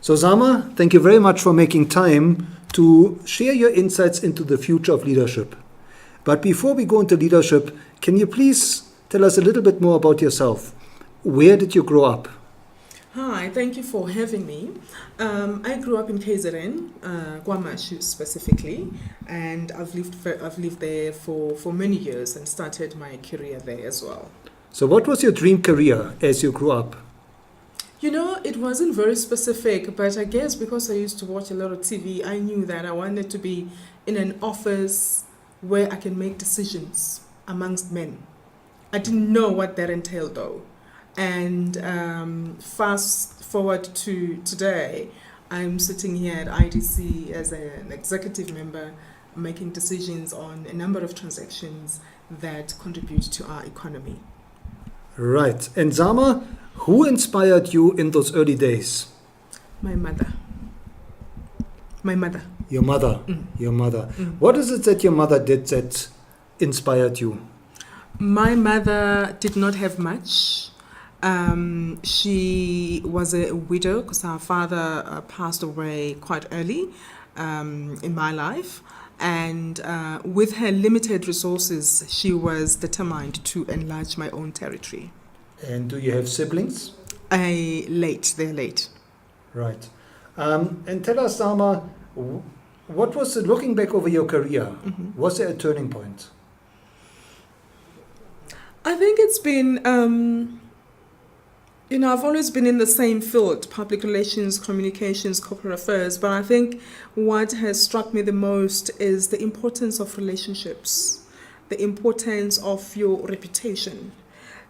So Zama, thank you very much for making time to share your insights into the future of leadership. But before we go into leadership, can you please tell us a little bit more about yourself? Where did you grow up? Hi, thank you for having me. I grew up in KZN, Kwamashu specifically, and I've lived there for many years and started my career there as well. So what was your dream career as you grew up? You know, it wasn't very specific, but I guess because I used to watch a lot of TV, I knew that I wanted to be in an office where I can make decisions amongst men. I didn't know what that entailed though. And fast forward to today, I'm sitting here at IDC as an executive member, making decisions on a number of transactions that contribute to our economy. Right. And Zama, who inspired you in those early days? My mother. Your mother. Your mother. What is it that your mother did that inspired you? My mother did not have much. She was a widow because her father passed away quite early in my life. And with her limited resources, she was determined to enlarge my own territory. And do you have siblings? They're late. Right. And tell us, Zama, what was, looking back over your career, was there a turning point? I think it's been, I've always been in the same field, public relations, communications, corporate affairs, but I think what has struck me the most is the importance of relationships, the importance of your reputation.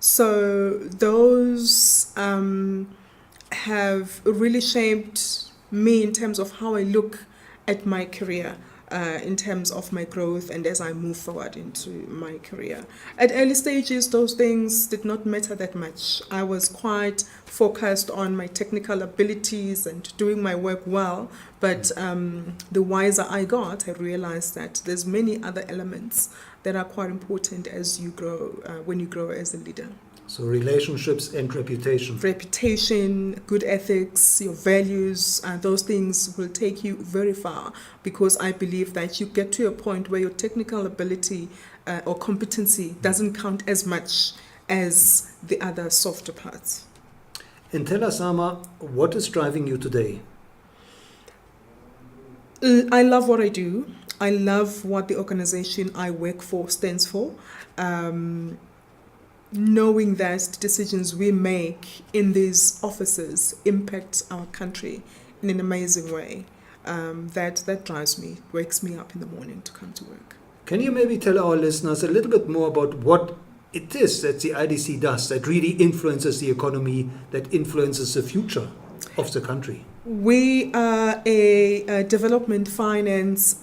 So those have really shaped me in terms of how I look at my career, in terms of my growth and as I move forward into my career. At early stages, those things did not matter that much. I was quite focused on my technical abilities and doing my work well, but the wiser I got, I realized that there's many other elements that are quite important as you grow, when you grow as a leader. So relationships and reputation. Reputation, good ethics, your values, those things will take you very far, because I believe that you get to a point where your technical ability or competency doesn't count as much as the other softer parts. And tell us, Zama, what is driving you today? I love what I do. I love what the organization I work for stands for. Knowing that the decisions we make in these offices impact our country in an amazing way, that drives me, wakes me up in the morning to come to work. Can you maybe tell our listeners a little bit more about what it is that the IDC does that really influences the economy, that influences the future of the country? We are a development finance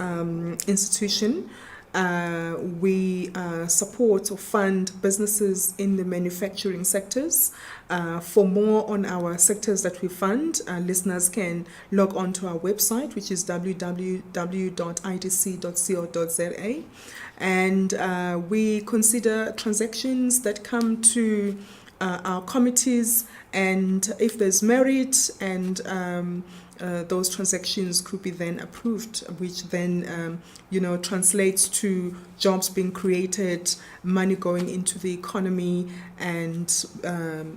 institution. We support or fund businesses in the manufacturing sectors. For more on our sectors that we fund, listeners can log on to our website, which is www.idc.co.za. And we consider transactions that come to our committees, and if there's merit, and those transactions could be then approved, which then translates to jobs being created, money going into the economy, and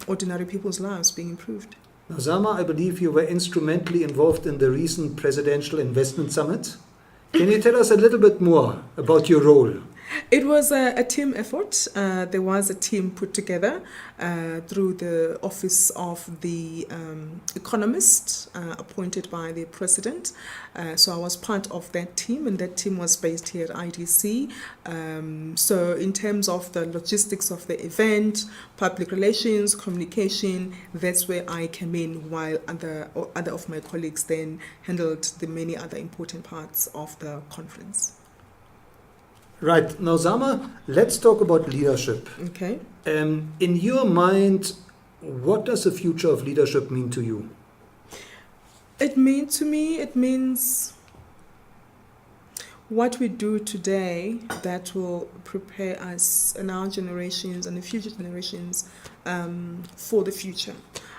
ordinary people's lives being improved. Now, Zama, I believe you were instrumentally involved in the recent Presidential Investment Summit. Can you tell us a little bit more about your role? It was a team effort. There was a team put together through the Office of the Economist, appointed by the President. So I was part of that team, and that team was based here at IDC. So in terms of the logistics of the event, public relations, communication, that's where I came in, while other of my colleagues then handled the many other important parts of the conference. Right. Now, Zama, let's talk about leadership. Okay. In your mind, what does the future of leadership mean to you? It means what we do today that will prepare us and our generations and the future generations for the future.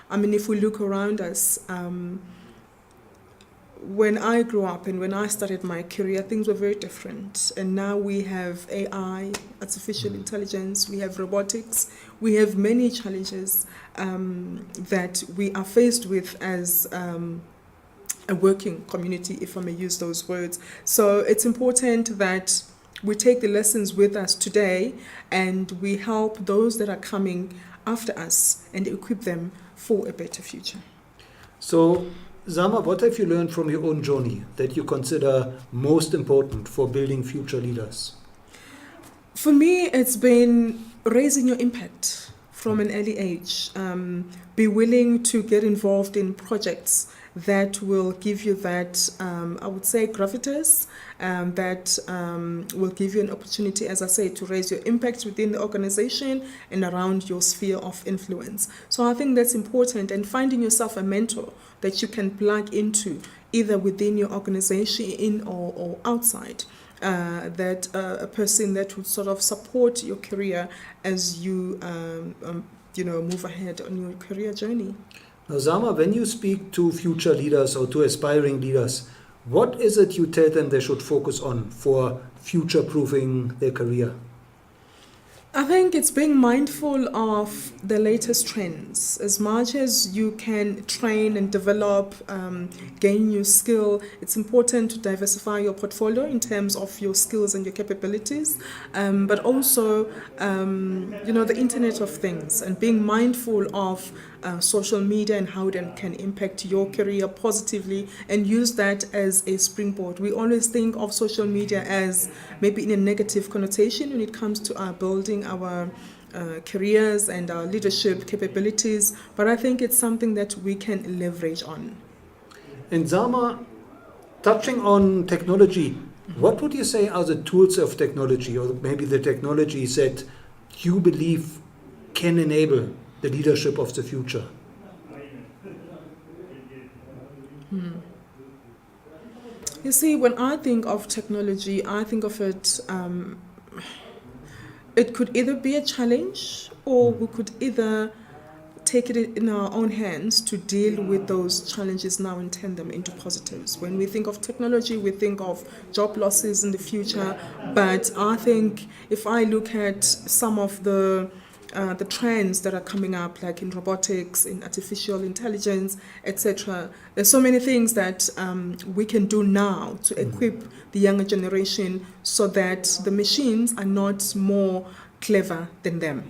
I mean, if we look around us, when I grew up and when I started my career, things were very different. And now we have AI, artificial intelligence, we have robotics, we have many challenges that we are faced with as a working community, if I may use those words. So it's important that we take the lessons with us today and we help those that are coming after us and equip them for a better future. So, Zama, what have you learned from your own journey that you consider most important for building future leaders? For me, it's been raising your impact from an early age. Be willing to get involved in projects that will give you that, I would say, gravitas, that will give you an opportunity, as I say, to raise your impact within the organization and around your sphere of influence. So I think that's important, and finding yourself a mentor that you can plug into, either within your organization or outside. That a person that would sort of support your career as you move ahead on your career journey. Now, Zama, when you speak to future leaders or to aspiring leaders, what is it you tell them they should focus on for future-proofing their career? I think it's being mindful of the latest trends. As much as you can train and develop, gain new skill, it's important to diversify your portfolio in terms of your skills and your capabilities, but also, the Internet of Things, and being mindful of social media and how it can impact your career positively, and use that as a springboard. We always think of social media as maybe in a negative connotation when it comes to building our careers and our leadership capabilities, but I think it's something that we can leverage on. And Zama, touching on technology, what would you say are the tools of technology, or maybe the technologies that you believe can enable the leadership of the future? You see, when I think of technology, I think of it, it could either be a challenge, or we could either take it in our own hands to deal with those challenges now and turn them into positives. When we think of technology, we think of job losses in the future, but I think if I look at some of the trends that are coming up, like in robotics, in artificial intelligence, etc. There's so many things that we can do now to equip the younger generation so that the machines are not more clever than them.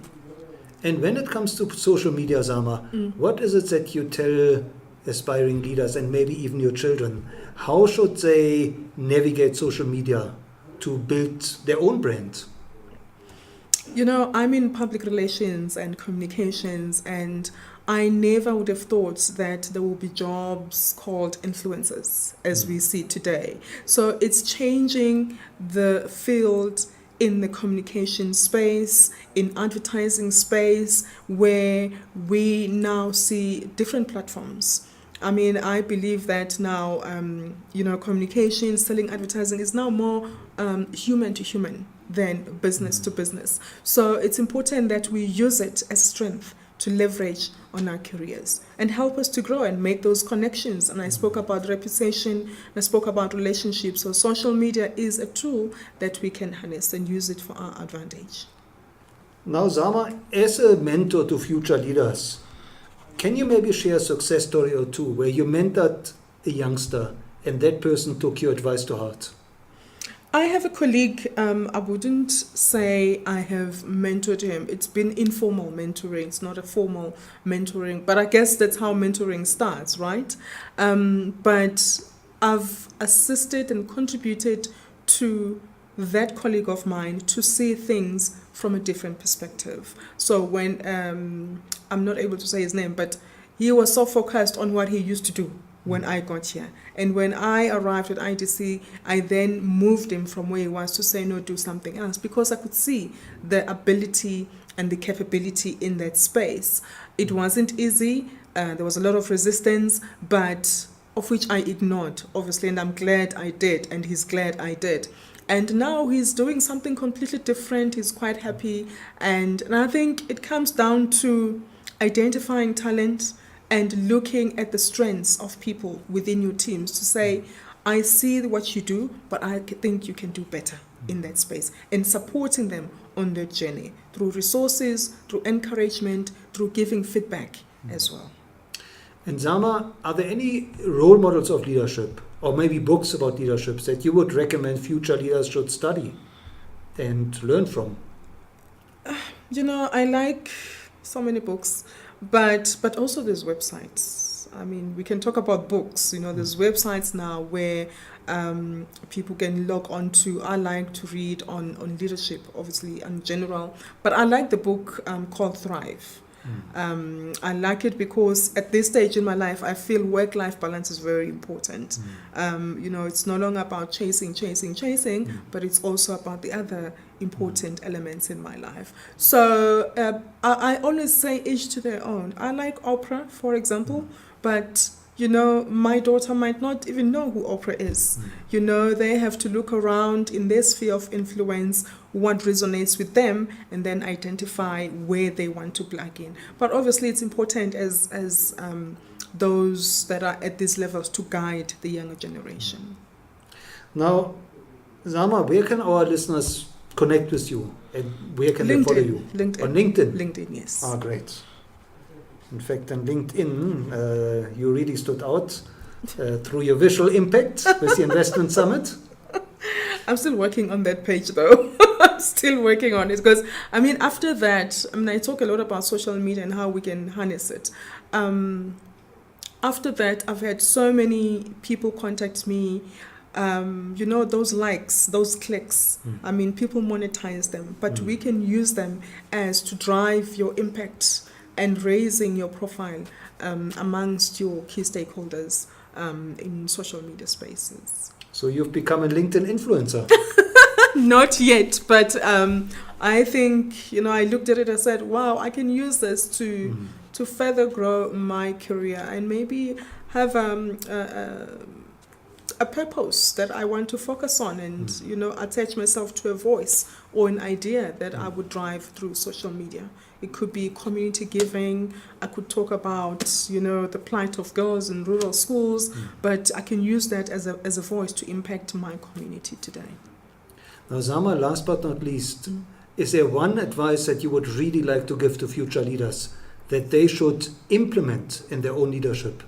And when it comes to social media, Zama, what is it that you tell aspiring leaders and maybe even your children? How should they navigate social media to build their own brand? I'm in public relations and communications, and I never would have thought that there will be jobs called influencers as we see today. So it's changing the field in the communication space, in advertising space, where we now see different platforms. I mean, I believe that now, communication, selling, advertising is now more human to human than business to business. So it's important that we use it as strength to leverage on our careers and help us to grow and make those connections. And I spoke about reputation, and I spoke about relationships. So social media is a tool that we can harness and use it for our advantage. Now, Zama, as a mentor to future leaders, can you maybe share a success story or two where you mentored a youngster and that person took your advice to heart? I have a colleague, I wouldn't say I have mentored him. It's been informal mentoring, it's not a formal mentoring, but I guess that's how mentoring starts, right? But I've assisted and contributed to that colleague of mine to see things from a different perspective. So when, I'm not able to say his name, but he was so focused on what he used to do when I got here. And when I arrived at IDC, I then moved him from where he was to say, no, do something else, because I could see the ability and the capability in that space. It wasn't easy. There was a lot of resistance, but of which I ignored, obviously, and I'm glad I did, and he's glad I did. And now he's doing something completely different. He's quite happy. And I think it comes down to identifying talent and looking at the strengths of people within your teams to say, I see what you do, but I think you can do better in that space, and supporting them on their journey through resources, through encouragement, through giving feedback as well. And Zama, are there any role models of leadership, or maybe books about leadership, that you would recommend future leaders should study and learn from? I like so many books, but also there's websites. I mean, we can talk about books. There's websites now where people can log on to. I like to read on leadership, obviously, in general. But I like the book called Thrive. I like it because at this stage in my life, I feel work-life balance is very important. It's no longer about chasing, but it's also about the other important elements in my life. So I always say each to their own. I like Oprah, for example, but my daughter might not even know who Oprah is. They have to look around in their sphere of influence, what resonates with them, and then identify where they want to plug in. But obviously it's important as those that are at these levels to guide the younger generation. Now, Zama, where can our listeners connect with you? And where can they follow you? LinkedIn. On LinkedIn? LinkedIn, yes. Great. In fact, on LinkedIn, you really stood out through your visual impact with the Investment Summit. I'm still working on that page, though. I'm still working on it because, after that, I talk a lot about social media and how we can harness it. After that, I've had so many people contact me. Those likes, those clicks, people monetize them, but we can use them as to drive your impact and raising your profile amongst your key stakeholders in social media spaces. So you've become a LinkedIn influencer. Not yet, but I think, I looked at it and said, wow, I can use this to further grow my career and maybe have a purpose that I want to focus on and, attach myself to a voice or an idea that I would drive through social media. It could be community giving. I could talk about, the plight of girls in rural schools, but I can use that as a voice to impact my community today. Now, Zama, last but not least, is there one advice that you would really like to give to future leaders that they should implement in their own leadership?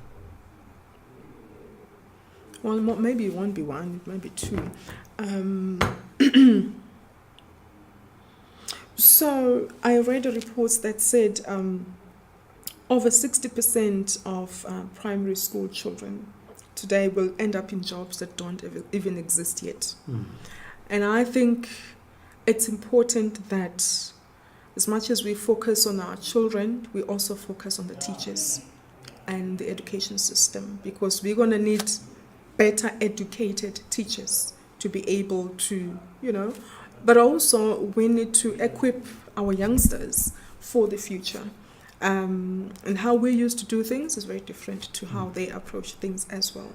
Well, maybe it won't be one, it might be two. So I read a report that said over 60% of primary school children today will end up in jobs that don't even exist yet. And I think it's important that as much as we focus on our children, we also focus on the teachers and the education system, because we're going to need better educated teachers to be able to, but also we need to equip our youngsters for the future. And how we used to do things is very different to how they approach things as well.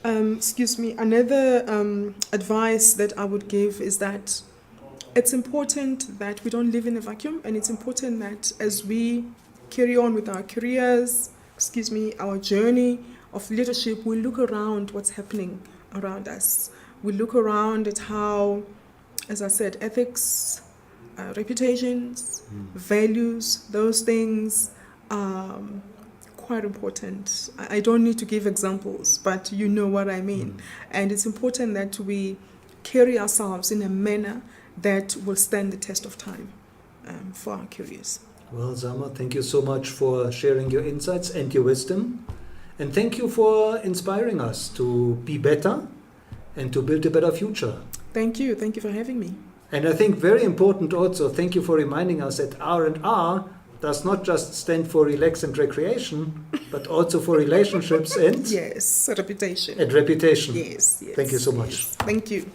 Another advice that I would give is that it's important that we don't live in a vacuum, and it's important that as we carry on with our careers, our journey of leadership, we look around what's happening around us. We look around at how, as I said, ethics, reputations, values, those things are quite important. I don't need to give examples, but you know what I mean. And it's important that we carry ourselves in a manner that will stand the test of time for our careers. Well, Zama, thank you so much for sharing your insights and your wisdom. And thank you for inspiring us to be better and to build a better future. Thank you. Thank you for having me. And I think very important also, thank you for reminding us that R&R does not just stand for relax and recreation, but also for relationships and... Yes, reputation. And reputation. Yes. Thank you so much. Thank you.